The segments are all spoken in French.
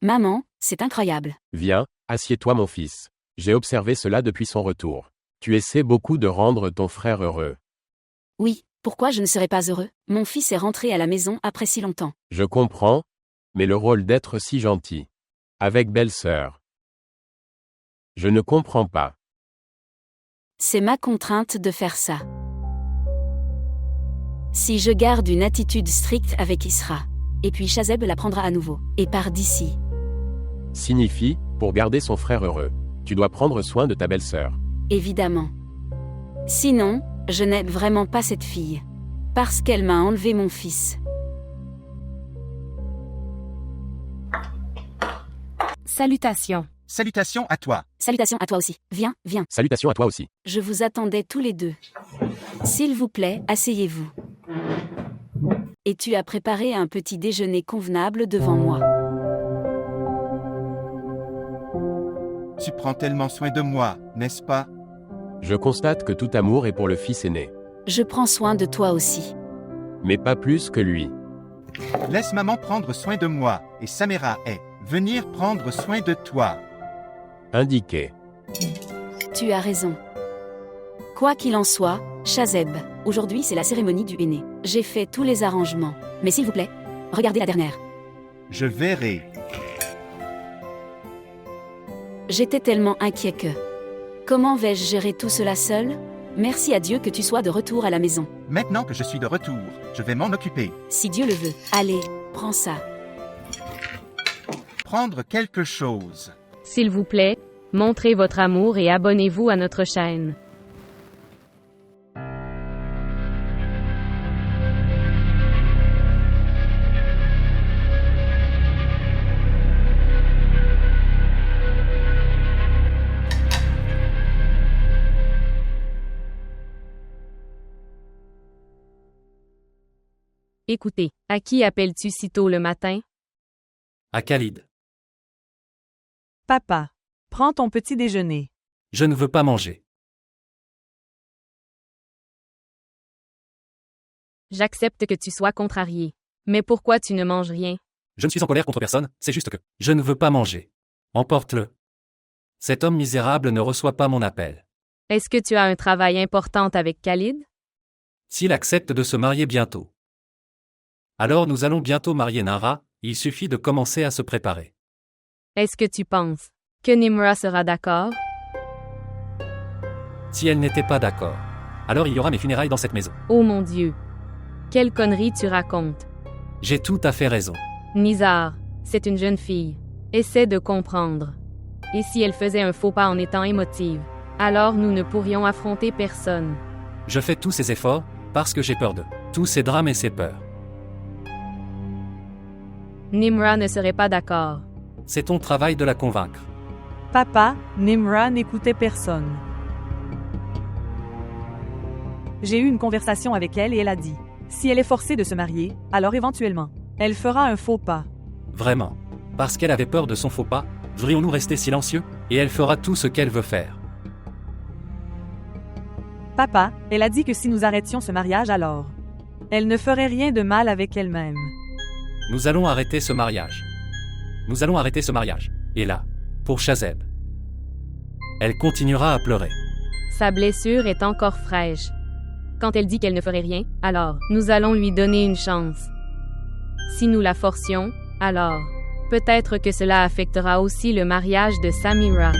Maman, c'est incroyable. Viens, assieds-toi mon fils. J'ai observé cela depuis son retour. Tu essaies beaucoup de rendre ton frère heureux. Oui, pourquoi je ne serais pas heureux? Mon fils est rentré à la maison après si longtemps. Je comprends, mais le rôle d'être si gentil. Avec belle-sœur. Je ne comprends pas. C'est ma contrainte de faire ça. Si je garde une attitude stricte avec Isra, et puis Chazeb la prendra à nouveau, et part d'ici. Signifie, pour garder son frère heureux, tu dois prendre soin de ta belle-sœur. Évidemment. Sinon, je n'aime vraiment pas cette fille. Parce qu'elle m'a enlevé mon fils. Salutations. Salutations à toi. Salutations à toi aussi. Viens, viens. Salutations à toi aussi. Je vous attendais tous les deux. S'il vous plaît, asseyez-vous. Et tu as préparé un petit déjeuner convenable devant moi. Tu prends tellement soin de moi, n'est-ce pas? Je constate que tout amour est pour le fils aîné. Je prends soin de toi aussi. Mais pas plus que lui. Laisse maman prendre soin de moi, et Samira est venir prendre soin de toi. Indiqué. Tu as raison. Quoi qu'il en soit, Chazeb, aujourd'hui c'est la cérémonie du aîné. J'ai fait tous les arrangements. Mais s'il vous plaît, regardez la dernière. Je verrai. J'étais tellement inquiet que... Comment vais-je gérer tout cela seul? Merci à Dieu que tu sois de retour à la maison. Maintenant que je suis de retour, je vais m'en occuper. Si Dieu le veut. Allez, prends ça. Prendre quelque chose. S'il vous plaît, montrez votre amour et abonnez-vous à notre chaîne. Écoutez, à qui appelles-tu si tôt le matin? À Khalid. Papa, prends ton petit déjeuner. Je ne veux pas manger. J'accepte que tu sois contrarié. Mais pourquoi tu ne manges rien? Je ne suis en colère contre personne, c'est juste que je ne veux pas manger. Emporte-le. Cet homme misérable ne reçoit pas mon appel. Est-ce que tu as un travail important avec Khalid? S'il accepte de se marier bientôt. Alors nous allons bientôt marier Nara, il suffit de commencer à se préparer. Est-ce que tu penses que Nimra sera d'accord? Si elle n'était pas d'accord, alors il y aura mes funérailles dans cette maison. Oh mon Dieu! Quelle connerie tu racontes! J'ai tout à fait raison. Nizar, c'est une jeune fille. Essaie de comprendre. Et si elle faisait un faux pas en étant émotive, alors nous ne pourrions affronter personne. Je fais tous ces efforts, parce que j'ai peur de tous ces drames et ces peurs. Nimra ne serait pas d'accord. C'est ton travail de la convaincre. Papa, Nimra n'écoutait personne. J'ai eu une conversation avec elle et elle a dit, si elle est forcée de se marier, alors éventuellement, elle fera un faux pas. Vraiment. Parce qu'elle avait peur de son faux pas, devrions-nous rester silencieux? Et elle fera tout ce qu'elle veut faire. Papa, elle a dit que si nous arrêtions ce mariage alors, elle ne ferait rien de mal avec elle-même. Nous allons arrêter ce mariage. Nous allons arrêter ce mariage. Et là, pour Chazeb. Elle continuera à pleurer. Sa blessure est encore fraîche. Quand elle dit qu'elle ne ferait rien, alors, nous allons lui donner une chance. Si nous la forcions, alors, peut-être que cela affectera aussi le mariage de Samira.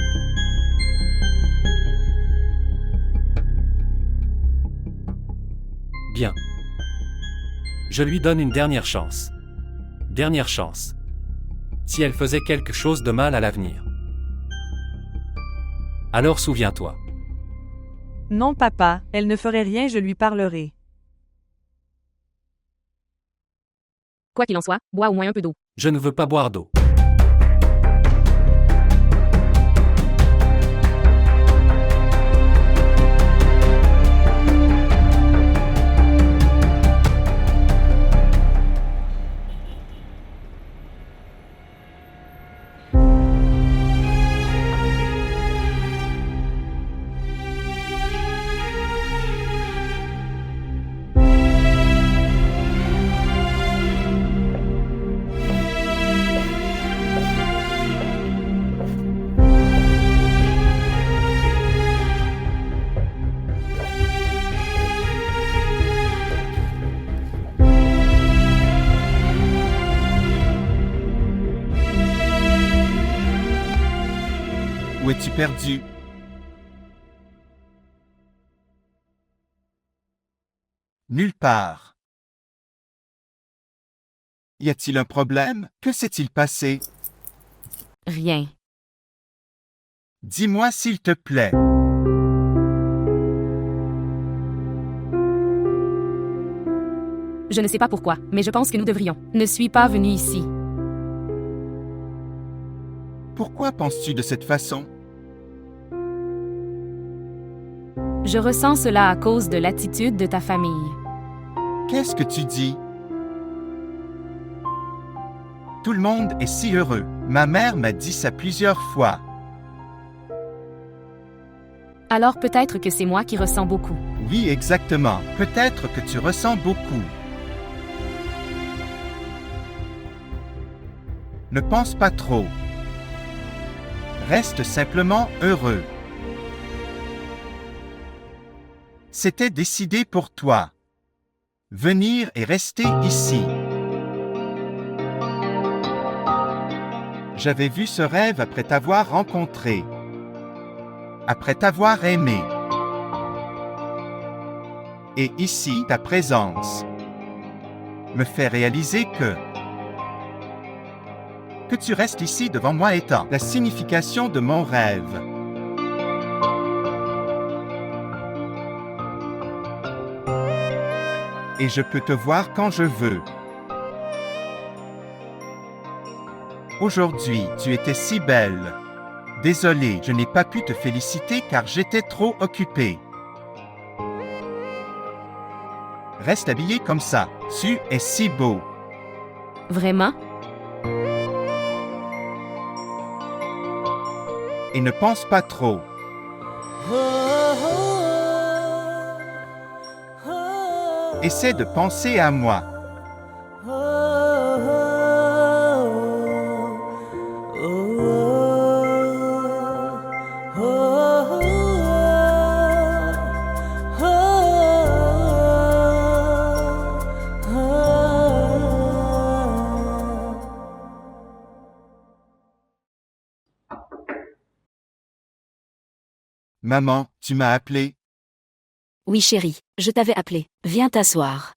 Bien. Je lui donne une dernière chance. Dernière chance. Si elle faisait quelque chose de mal à l'avenir. Alors souviens-toi. Non papa, elle ne ferait rien, je lui parlerai. Quoi qu'il en soit, bois au moins un peu d'eau. Je ne veux pas boire d'eau. as-tu perdu? Nulle part. Y a-t-il un problème? Que s'est-il passé? Rien. Dis-moi s'il te plaît. Je ne sais pas pourquoi, mais je pense que nous devrions. Ne suis pas venu ici. Pourquoi penses-tu de cette façon? Je ressens cela à cause de l'attitude de ta famille. Qu'est-ce que tu dis? Tout le monde est si heureux. Ma mère m'a dit ça plusieurs fois. Alors peut-être que c'est moi qui ressens beaucoup. Oui, exactement. Peut-être que tu ressens beaucoup. Ne pense pas trop. Reste simplement heureux. C'était décidé pour toi. Venir et rester ici. J'avais vu ce rêve après t'avoir rencontré. Après t'avoir aimé. Et ici, ta présence me fait réaliser que tu restes ici devant moi étant la signification de mon rêve. Et je peux te voir quand je veux. Aujourd'hui, tu étais si belle. Désolé, je n'ai pas pu te féliciter car j'étais trop occupé. Reste habillé comme ça. Tu es si beau. Vraiment? Et ne pense pas trop. Essaie de penser à moi. Maman, tu m'as appelé? Oui chérie, je t'avais appelé. Viens t'asseoir.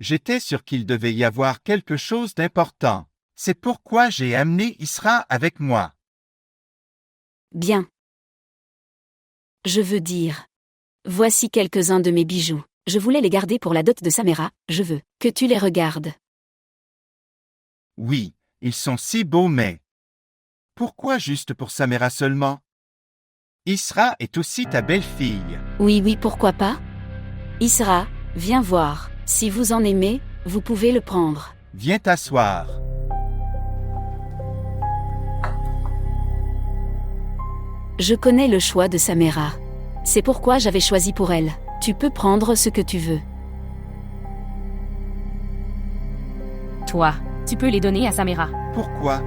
J'étais sûr qu'il devait y avoir quelque chose d'important. C'est pourquoi j'ai amené Isra avec moi. Bien. Je veux dire. Voici quelques-uns de mes bijoux. Je voulais les garder pour la dot de Samira. Je veux que tu les regardes. Oui, ils sont si beaux mais... Pourquoi juste pour Samira seulement? Isra est aussi ta belle-fille. Oui, pourquoi pas? Isra, viens voir. Si vous en aimez, vous pouvez le prendre. Viens t'asseoir. Je connais le choix de Samira. C'est pourquoi j'avais choisi pour elle. Tu peux prendre ce que tu veux. Toi, tu peux les donner à Samira. Pourquoi?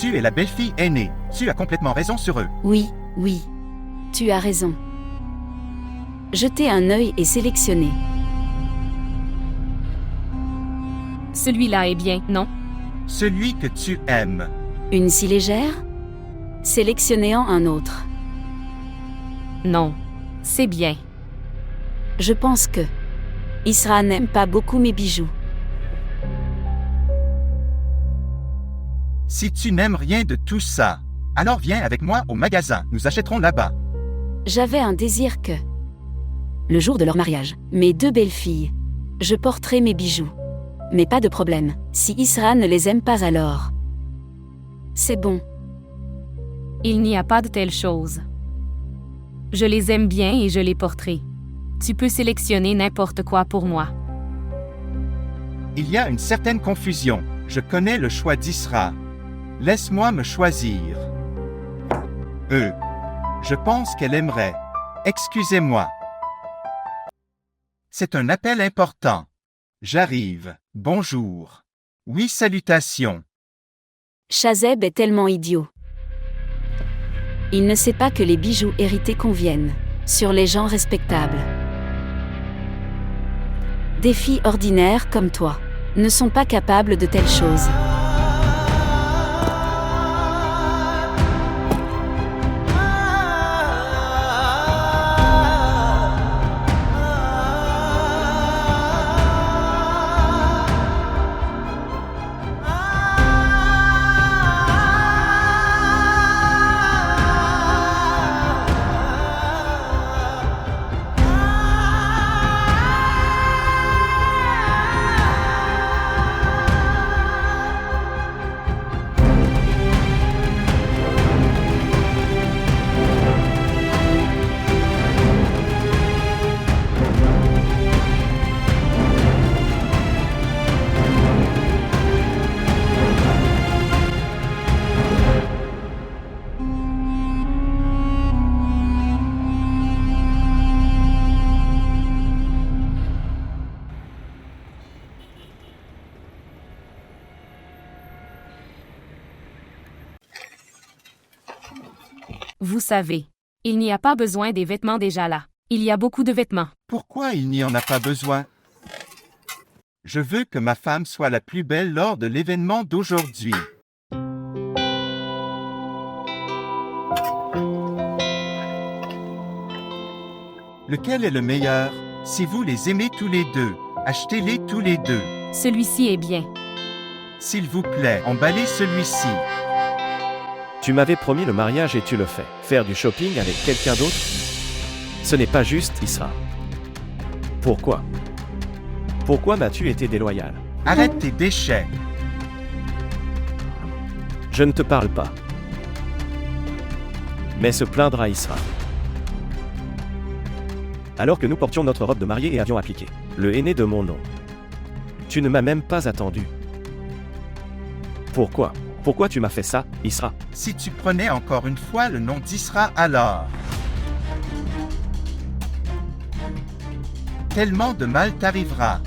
Tu es la belle-fille aînée. Tu as complètement raison sur eux. Oui. Tu as raison. Jetez un œil et sélectionnez. Celui-là est bien, non? Celui que tu aimes. Une si légère? Sélectionnez-en un autre. Non. C'est bien. Je pense que Isra n'aime pas beaucoup mes bijoux. Si tu n'aimes rien de tout ça, alors viens avec moi au magasin. Nous achèterons là-bas. J'avais un désir que, le jour de leur mariage, mes deux belles-filles, je porterai mes bijoux. Mais pas de problème, si Isra ne les aime pas alors. C'est bon. Il n'y a pas de telle chose. Je les aime bien et je les porterai. Tu peux sélectionner n'importe quoi pour moi. Il y a une certaine confusion. Je connais le choix d'Isra. Laisse-moi me choisir. Je pense qu'elle aimerait. Excusez-moi. C'est un appel important. J'arrive. Bonjour. Oui, salutations. Shazeb est tellement idiot. Il ne sait pas que les bijoux hérités conviennent sur les gens respectables. Des filles ordinaires comme toi ne sont pas capables de telles choses. Vous savez, il n'y a pas besoin des vêtements déjà là. Il y a beaucoup de vêtements. Pourquoi il n'y en a pas besoin? Je veux que ma femme soit la plus belle lors de l'événement d'aujourd'hui. Lequel est le meilleur? Si vous les aimez tous les deux, achetez-les tous les deux. Celui-ci est bien. S'il vous plaît, emballez celui-ci. Tu m'avais promis le mariage et tu le fais. Faire du shopping avec quelqu'un d'autre? Ce n'est pas juste, Isra. Pourquoi? Pourquoi m'as-tu été déloyal? Arrête tes déchets. Je ne te parle pas. Mais se plaindra Isra. Alors que nous portions notre robe de mariée et avions appliqué le aîné de mon nom. Tu ne m'as même pas attendu. Pourquoi? Pourquoi tu m'as fait ça, Isra? Si tu prenais encore une fois le nom d'Isra alors. Tellement de mal t'arrivera.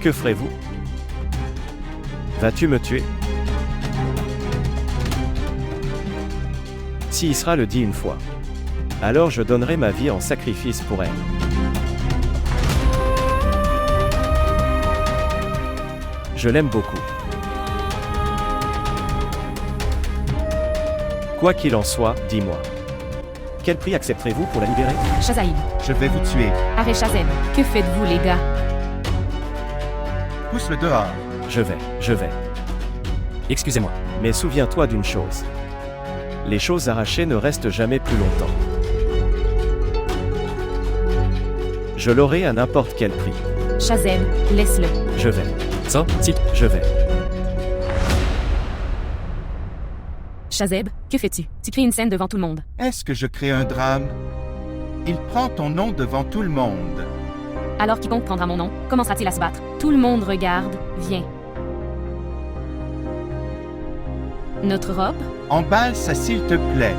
Que ferez-vous? Vas-tu me tuer? Si Isra le dit une fois, alors je donnerai ma vie en sacrifice pour elle. Je l'aime beaucoup. Quoi qu'il en soit, dis-moi. Quel prix accepterez-vous pour la libérer? Shazaïb. Je vais vous tuer. Arrête Shazem. Que faites-vous les gars? Pousse-le dehors. Je vais. Excusez-moi. Mais souviens-toi d'une chose. Les choses arrachées ne restent jamais plus longtemps. Je l'aurai à n'importe quel prix. Shazem, laisse-le. Je vais. Ça, si. Je vais. Shazeb, que fais-tu? Tu crées une scène devant tout le monde. Est-ce que je crée un drame? Il prend ton nom devant tout le monde. Alors quiconque prendra mon nom, commencera-t-il à se battre? Tout le monde regarde, viens. Notre robe? Emballe ça s'il te plaît.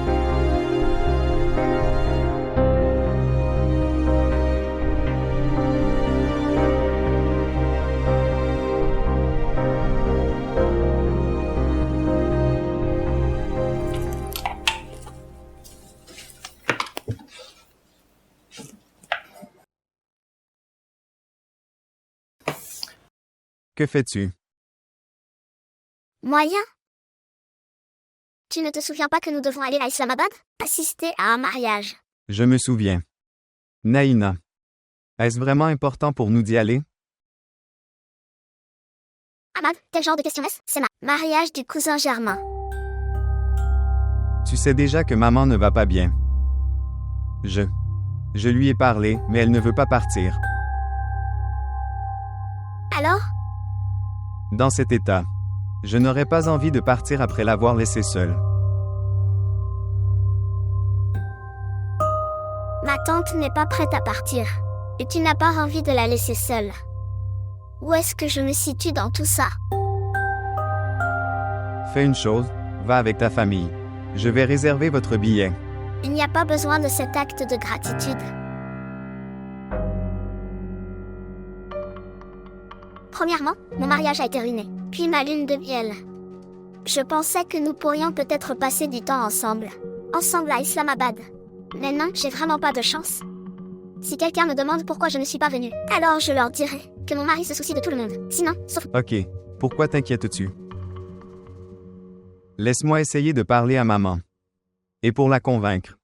Que fais-tu? Moyen? Tu ne te souviens pas que nous devons aller à Islamabad? Assister à un mariage. Je me souviens. Naïna. Est-ce vraiment important pour nous d'y aller? Ahmad, quel genre de question est-ce? C'est ma mariage du cousin Germain. Tu sais déjà que maman ne va pas bien. Je lui ai parlé, mais elle ne veut pas partir. Alors? Dans cet état, je n'aurais pas envie de partir après l'avoir laissée seule. Ma tante n'est pas prête à partir. Et tu n'as pas envie de la laisser seule. Où est-ce que je me situe dans tout ça? Fais une chose, va avec ta famille. Je vais réserver votre billet. Il n'y a pas besoin de cet acte de gratitude. Premièrement, mon mariage a été ruiné, puis ma lune de miel. Je pensais que nous pourrions peut-être passer du temps ensemble à Islamabad. Maintenant, j'ai vraiment pas de chance. Si quelqu'un me demande pourquoi je ne suis pas venue, alors je leur dirai que mon mari se soucie de tout le monde. Sinon, sauf... Ok, pourquoi t'inquiètes-tu? Laisse-moi essayer de parler à maman. Et pour la convaincre.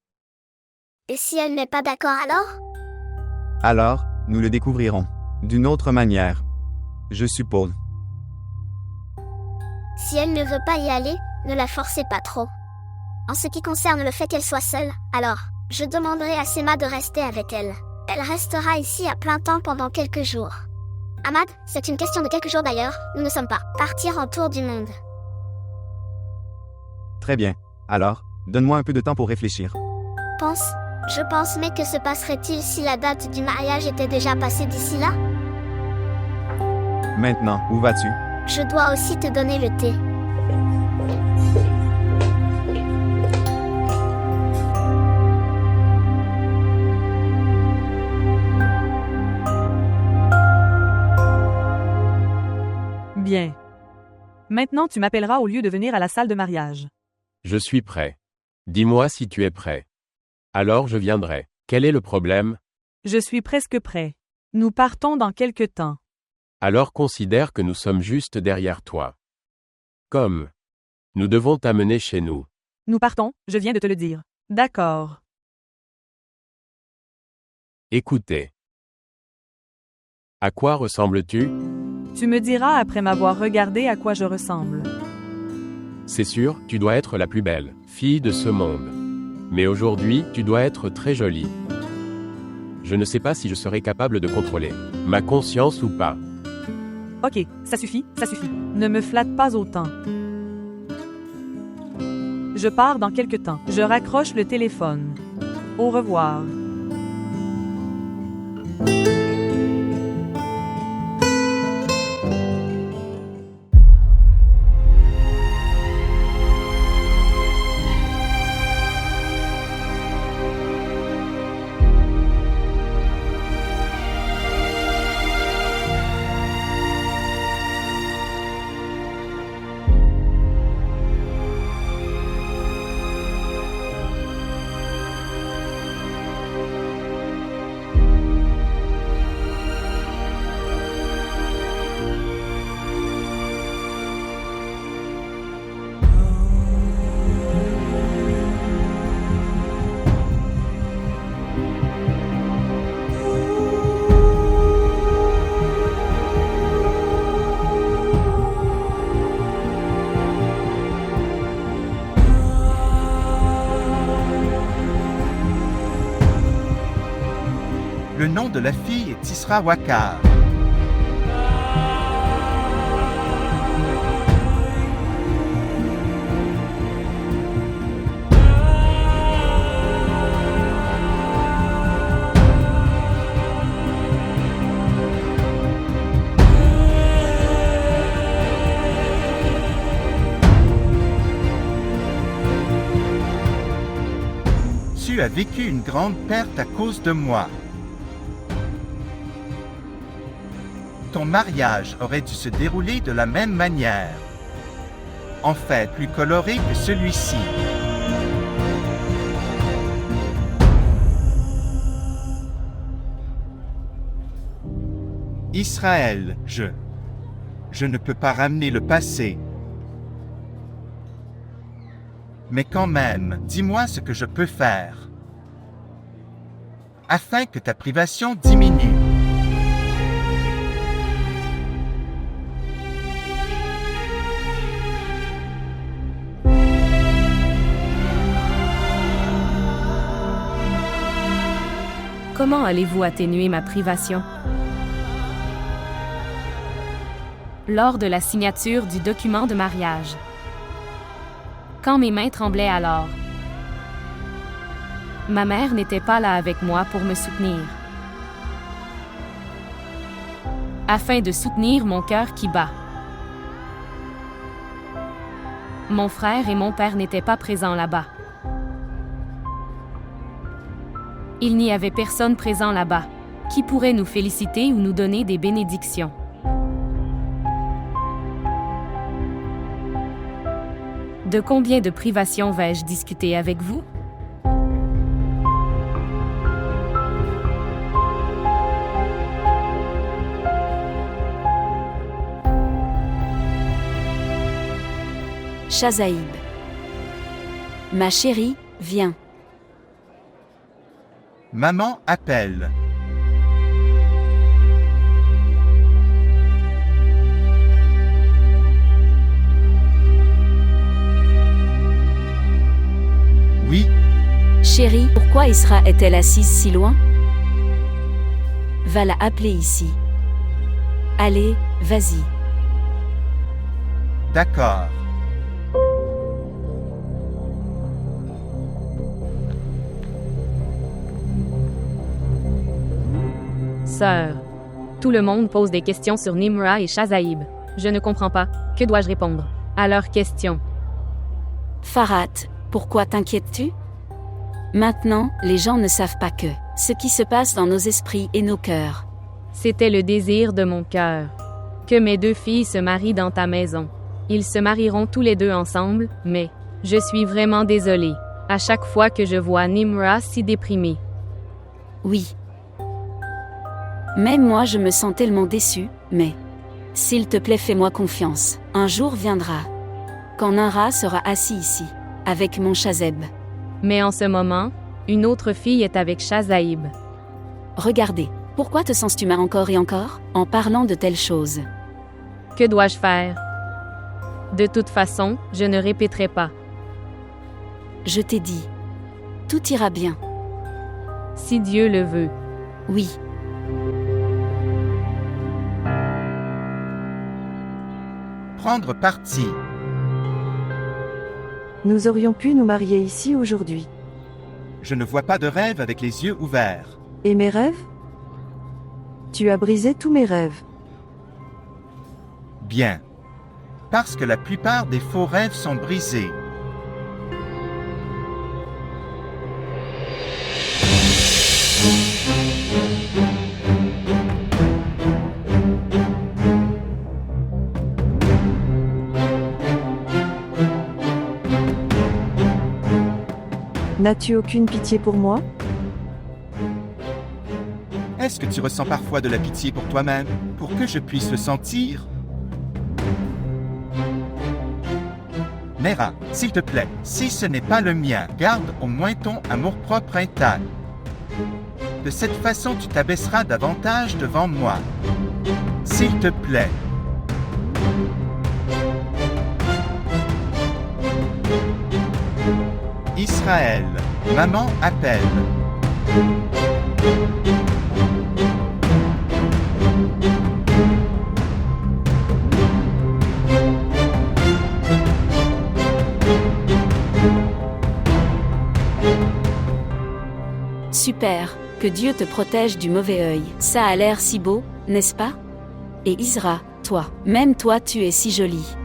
Et si elle n'est pas d'accord alors? Alors, nous le découvrirons. D'une autre manière. Je suppose. Si elle ne veut pas y aller, ne la forcez pas trop. En ce qui concerne le fait qu'elle soit seule, alors, je demanderai à Sema de rester avec elle. Elle restera ici à plein temps pendant quelques jours. Ahmad, c'est une question de quelques jours d'ailleurs, nous ne sommes pas partir en tour du monde. Très bien. Alors, donne-moi un peu de temps pour réfléchir. Je pense, mais que se passerait-il si la date du mariage était déjà passée d'ici là? Maintenant, où vas-tu? Je dois aussi te donner le thé. Bien. Maintenant, tu m'appelleras au lieu de venir à la salle de mariage. Je suis prêt. Dis-moi si tu es prêt. Alors je viendrai. Quel est le problème? Je suis presque prêt. Nous partons dans quelque temps. Alors considère que nous sommes juste derrière toi. Comme. Nous devons t'amener chez nous. Nous partons, je viens de te le dire. D'accord. Écoutez. À quoi ressembles-tu? Tu me diras après m'avoir regardé à quoi je ressemble. C'est sûr, tu dois être la plus belle fille de ce monde. Mais aujourd'hui, tu dois être très jolie. Je ne sais pas si je serai capable de contrôler ma conscience ou pas. Ok, ça suffit, ça suffit. Ne me flatte pas autant. Je pars dans quelque temps. Je raccroche le téléphone. Au revoir. Le nom de la fille est Isra Wakar. Tu as vécu une grande perte à cause de moi. Ton mariage aurait dû se dérouler de la même manière. En fait, plus coloré que celui-ci. Israël, je ne peux pas ramener le passé. Mais quand même, dis-moi ce que je peux faire, afin que ta privation diminue. Comment allez-vous atténuer ma privation? Lors de la signature du document de mariage. Quand mes mains tremblaient alors. Ma mère n'était pas là avec moi pour me soutenir. Afin de soutenir mon cœur qui bat. Mon frère et mon père n'étaient pas présents là-bas. Il n'y avait personne présent là-bas, qui pourrait nous féliciter ou nous donner des bénédictions. De combien de privations vais-je discuter avec vous? Chazaïb. Ma chérie, viens. Maman appelle. Oui. Chérie, pourquoi Isra est-elle assise si loin? Va la appeler ici. Allez, vas-y. D'accord. Sœur. Tout le monde pose des questions sur Nimra et Chazaïb. Je ne comprends pas. Que dois-je répondre à leurs questions? Farhat, pourquoi t'inquiètes-tu? Maintenant, les gens ne savent pas que ce qui se passe dans nos esprits et nos cœurs. C'était le désir de mon cœur. Que mes 2 filles se marient dans ta maison. Ils se marieront tous les 2 ensemble, mais je suis vraiment désolée. À chaque fois que je vois Nimra si déprimée. Oui. Même moi je me sens tellement déçue, mais... S'il te plaît, fais-moi confiance. Un jour viendra. Quand Nimra sera assis ici, avec mon Chazeb. Mais en ce moment, une autre fille est avec Shazaïb. Regardez, pourquoi te sens-tu mal encore et encore, en parlant de telles choses? Que dois-je faire? De toute façon, je ne répéterai pas. Je t'ai dit. Tout ira bien. Si Dieu le veut. Oui. Prendre parti. Nous aurions pu nous marier ici aujourd'hui. Je ne vois pas de rêve avec les yeux ouverts. Et mes rêves? Tu as brisé tous mes rêves. Bien. Parce que la plupart des faux rêves sont brisés. N'as-tu aucune pitié pour moi? Est-ce que tu ressens parfois de la pitié pour toi-même, pour que je puisse le sentir? Nera, s'il te plaît, si ce n'est pas le mien, garde au moins ton amour-propre intact. De cette façon, tu t'abaisseras davantage devant moi. S'il te plaît. Israël, maman appelle. Super, que Dieu te protège du mauvais œil. Ça a l'air si beau, n'est-ce pas? Et Isra, toi, même toi tu es si jolie.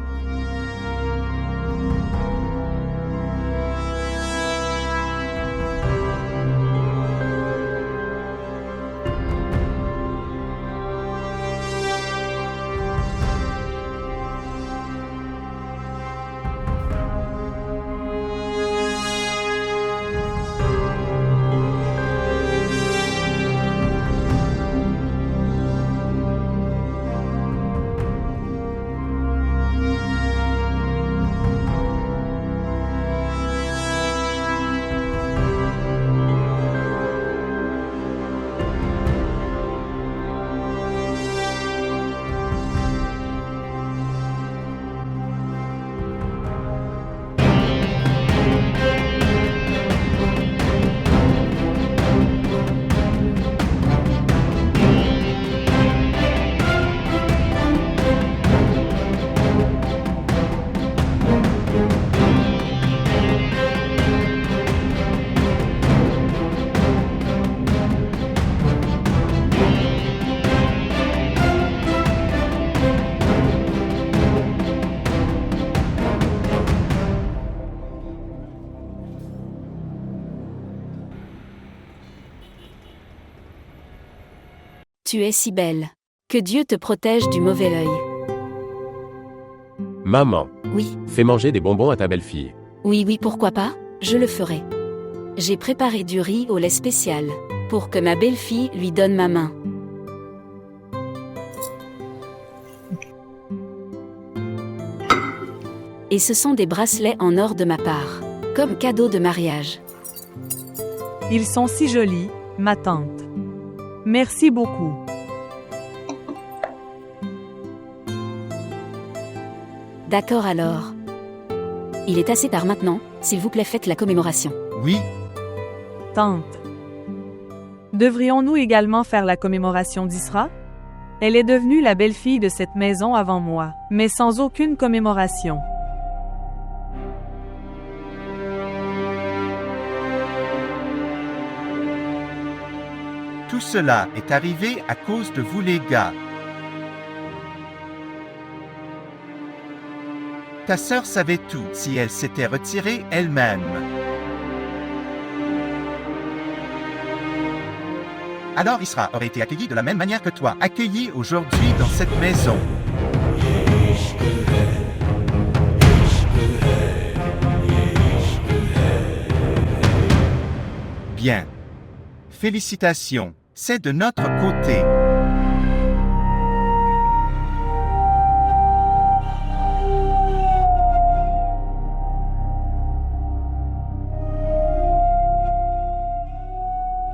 Tu es si belle. Que Dieu te protège du mauvais œil. Maman, Oui, fais manger des bonbons à ta belle-fille. oui, pourquoi pas? Je le ferai. J'ai préparé du riz au lait spécial, pour que ma belle-fille lui donne ma main. Et ce sont des bracelets en or de ma part, comme cadeau de mariage. Ils sont si jolis, ma tante. Merci beaucoup. D'accord alors. Il est assez tard maintenant, s'il vous plaît faites la commémoration. Oui, Tante. Devrions-nous également faire la commémoration d'Isra? Elle est devenue la belle-fille de cette maison avant moi, mais sans aucune commémoration. tout cela est arrivé à cause de vous les gars. Ta sœur savait tout si elle s'était retirée elle-même. Alors Isra aurait été accueilli de la même manière que toi, accueilli aujourd'hui dans cette maison. Bien. Félicitations, c'est de notre côté.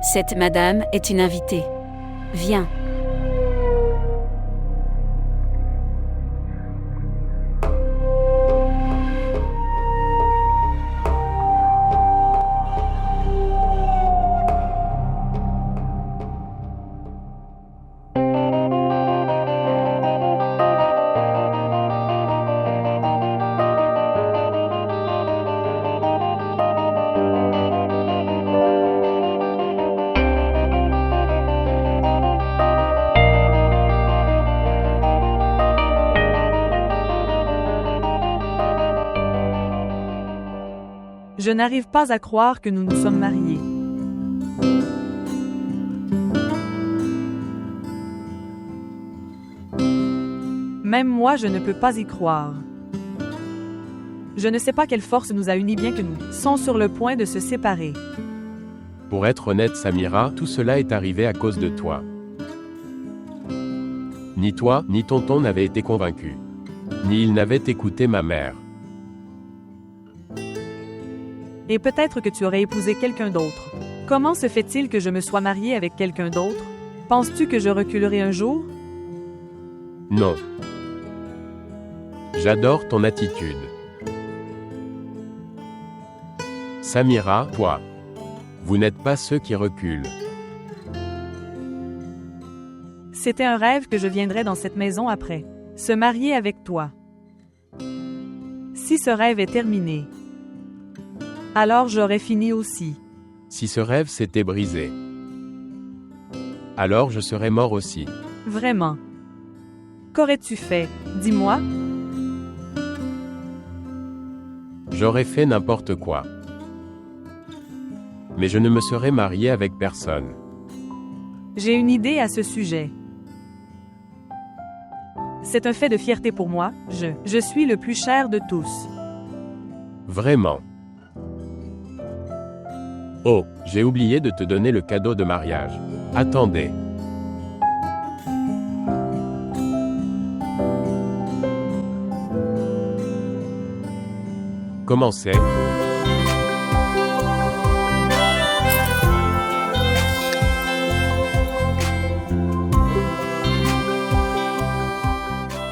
Cette madame est une invitée. Viens. Je n'arrive pas à croire que nous nous sommes mariés. Même moi, je ne peux pas y croire. Je ne sais pas quelle force nous a unis bien que nous sommes sur le point de se séparer. Pour être honnête, Samira, tout cela est arrivé à cause de toi. Ni toi, ni tonton n'avaient été convaincus. Ni ils n'avaient écouté ma mère. Et peut-être que tu aurais épousé quelqu'un d'autre. Comment se fait-il que je me sois mariée avec quelqu'un d'autre? Penses-tu que je reculerai un jour? Non. J'adore ton attitude. Samira, toi. Vous n'êtes pas ceux qui reculent. C'était un rêve que je viendrais dans cette maison après. Se marier avec toi. Si ce rêve est terminé, alors j'aurais fini aussi. Si ce rêve s'était brisé, alors je serais mort aussi. Vraiment. Qu'aurais-tu fait? Dis-moi. J'aurais fait n'importe quoi. Mais je ne me serais marié avec personne. J'ai une idée à ce sujet. C'est un fait de fierté pour moi, je suis le plus cher de tous. Vraiment. Oh, j'ai oublié de te donner le cadeau de mariage. Attendez. Comment c'est?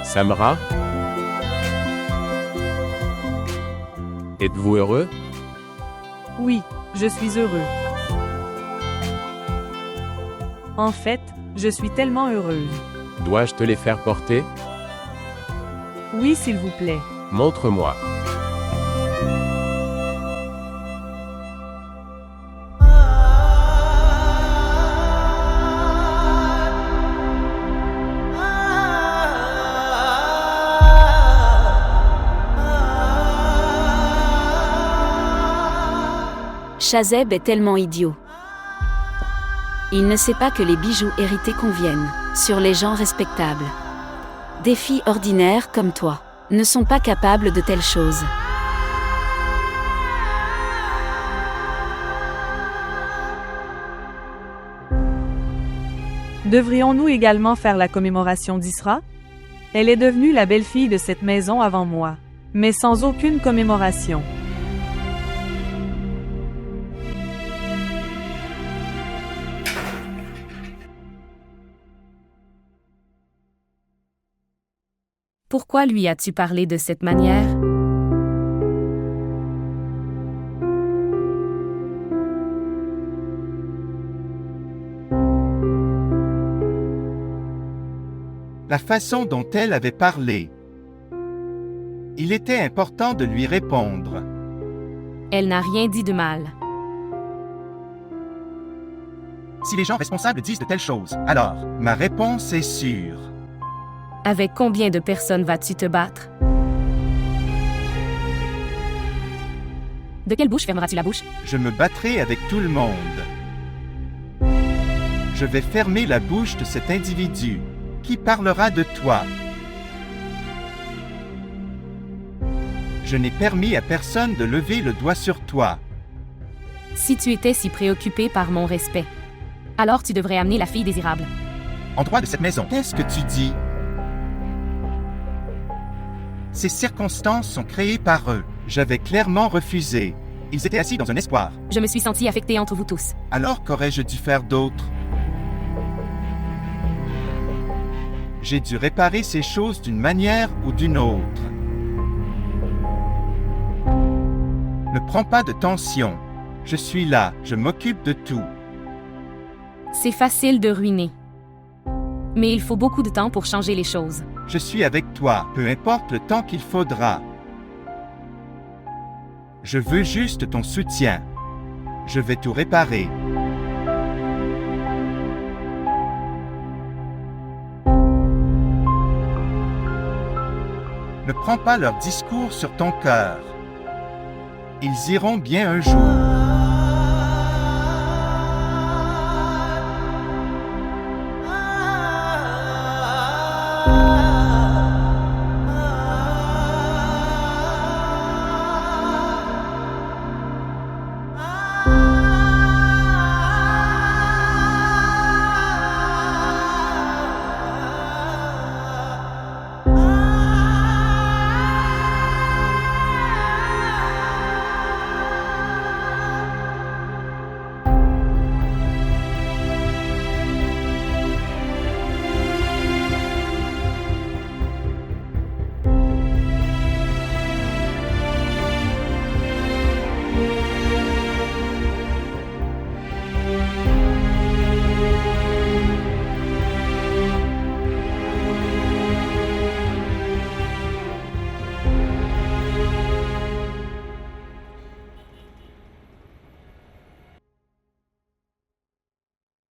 Samra? Êtes-vous heureux? Oui, je suis heureux. En fait, je suis tellement heureuse. Dois-je te les faire porter? Oui, s'il vous plaît. Montre-moi. Chazeb est tellement idiot. Il ne sait pas que les bijoux hérités conviennent sur les gens respectables. Des filles ordinaires comme toi ne sont pas capables de telles choses. Devrions-nous également faire la commémoration d'Isra? Elle est devenue la belle-fille de cette maison avant moi, mais sans aucune commémoration. Pourquoi lui as-tu parlé de cette manière? La façon dont elle avait parlé. Il était important de lui répondre. Elle n'a rien dit de mal. Si les gens responsables disent de telles choses, alors ma réponse est sûre. Avec combien de personnes vas-tu te battre? De quelle bouche fermeras-tu la bouche? Je me battrai avec tout le monde. Je vais fermer la bouche de cet individu qui parlera de toi. Je n'ai permis à personne de lever le doigt sur toi. Si tu étais si préoccupé par mon respect, alors tu devrais amener la fille désirable. En droit de cette maison, qu'est-ce que tu dis? Ces circonstances sont créées par eux. J'avais clairement refusé. Ils étaient assis dans un espoir. Je me suis sentie affectée entre vous tous. Alors qu'aurais-je dû faire d'autre? J'ai dû réparer ces choses d'une manière ou d'une autre. Ne prends pas de tension. Je suis là, je m'occupe de tout. C'est facile de ruiner. Mais il faut beaucoup de temps pour changer les choses. Je suis avec toi, peu importe le temps qu'il faudra. Je veux juste ton soutien. Je vais tout réparer. Ne prends pas leur discours sur ton cœur. Ils iront bien un jour.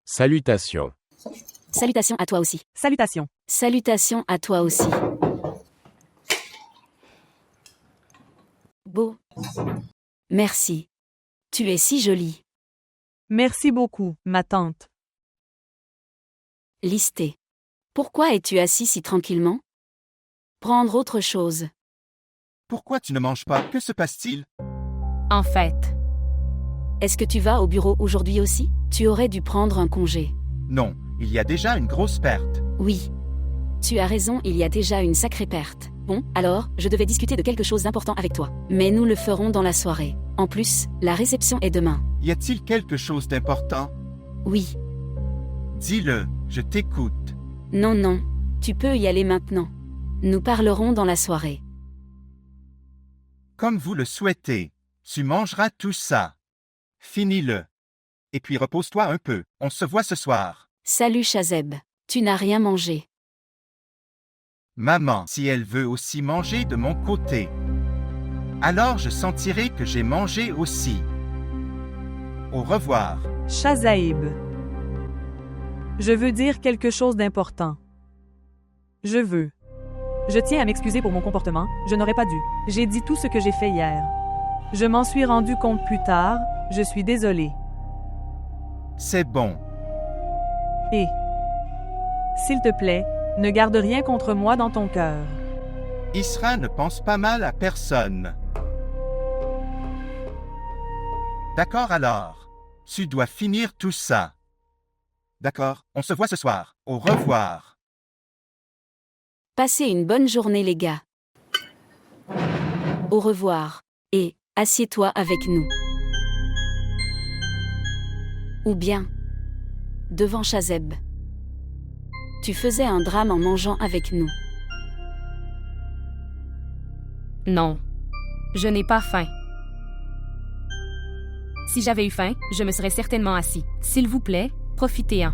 Salutations. Salutations à toi aussi. Salutations. Salutations à toi aussi. Beau. Merci. Tu es si jolie. Merci beaucoup, ma tante. Listé. Pourquoi es-tu assis si tranquillement? Prendre autre chose. Pourquoi tu ne manges pas? Que se passe-t-il? En fait, Est-ce que tu vas au bureau aujourd'hui aussi? Tu aurais dû prendre un congé. Non, il y a déjà une grosse perte. Oui. Tu as raison, il y a déjà une sacrée perte. Bon, alors, je devais discuter de quelque chose d'important avec toi. Mais nous le ferons dans la soirée. En plus, la réception est demain. Y a-t-il quelque chose d'important? Oui. Dis-le, je t'écoute. Non, tu peux y aller maintenant. Nous parlerons dans la soirée. Comme vous le souhaitez. Tu mangeras tout ça. Finis-le. Et puis repose-toi un peu. On se voit ce soir. Salut Chazeb. Tu n'as rien mangé. Maman, si elle veut aussi manger de mon côté, alors je sentirai que j'ai mangé aussi. Au revoir. Chazaïb. Je veux dire quelque chose d'important. Je tiens à m'excuser pour mon comportement, je n'aurais pas dû. J'ai dit tout ce que j'ai fait hier. Je m'en suis rendu compte plus tard, je suis désolée. C'est bon. Et, s'il te plaît, ne garde rien contre moi dans ton cœur. Isra ne pense pas mal à personne. D'accord alors. Tu dois finir tout ça. D'accord, on se voit ce soir. Au revoir. Passez une bonne journée les gars. Au revoir. Et, assieds-toi avec nous. Ou bien, devant Chazeb. Tu faisais un drame en mangeant avec nous. non. Je n'ai pas faim. Si j'avais eu faim, je me serais certainement assis. S'il vous plaît, profitez-en.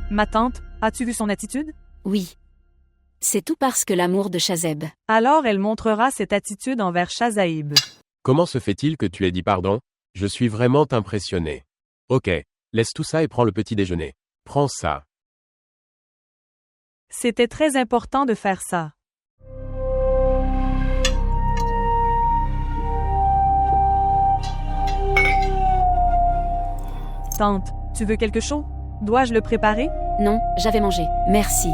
Ma tante, as-tu vu son attitude? Oui. C'est tout parce que l'amour de Chazeb. Alors elle montrera cette attitude envers Chazaïb. Comment se fait-il que tu aies dit pardon? Je suis vraiment impressionné. Ok, laisse tout ça et prends le petit déjeuner. Prends ça. C'était très important de faire ça. Tante, tu veux quelque chose? Dois-je le préparer? Non, j'avais mangé. Merci.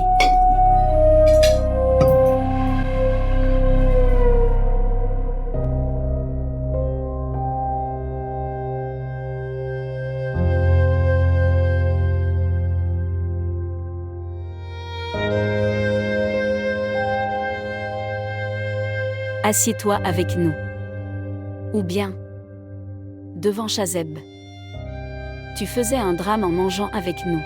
Assieds-toi avec nous. Ou bien, devant Chazeb. Tu faisais un drame en mangeant avec nous.